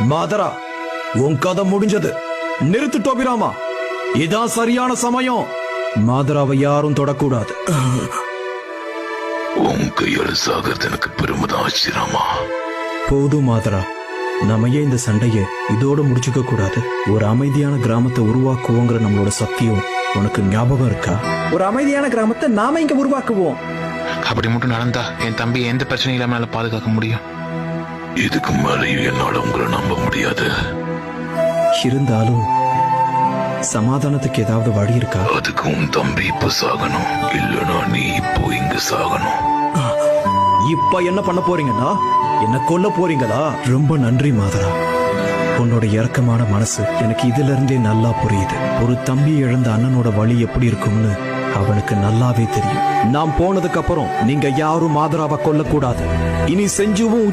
மாதரா, உன் கதை முடிஞ்சது. நிறுத்து டோபிராமா, இதான் சரியான சமயம். மாதராவை யாரும் தொடக்கூடாது. உன் கையால சாகிறது எனக்கு பெருமைதான் ஆச்சிராமா. போதும் மாதரா, நம்ம ஏன் இந்த சண்டையை இதோட முடிச்சுக்க கூடாது? ஒரு அமைதியான கிராமத்தை உருவாக்குவோங்கிற நம்மளோட சத்தியம் உனக்கு ஞாபகம் இருக்கா? ஒரு அமைதியான கிராமத்தை நாம இங்க உருவாக்குவோம். அப்படி மட்டும் நடந்தா என் தம்பி எந்த பிரச்சனையும் இல்லாம பாதுகாக்க முடியும். இதுக்கு மேலேயும் என்னால உங்களை நம்ப முடியாது. இருந்தாலும் சமாதானத்துக்கு ஏதாவது வழி இருக்கா? அதுக்கு உன் தம்பி இப்ப சாகணும், இல்லனா நீ இப்போ இங்க சாகணும். இப்ப என்ன பண்ண போறீங்கன்னா என்ன கொல்ல போறீங்களா? ரொம்ப நன்றி மாதரா, உன்னோட இரக்கமான மனசு எனக்கு இதுல இருந்தே நல்லா புரியுது. ஒரு தம்பி இழந்த அண்ணனோட வழி எப்படி இருக்கும்னு அவனுக்கு நல்லாவே தெரியும். நான் போனதுக்கு அப்புறம் நீங்க யாரும் மாதராவை கொல்லக்கூடாது. இனி செஞ்சுவும்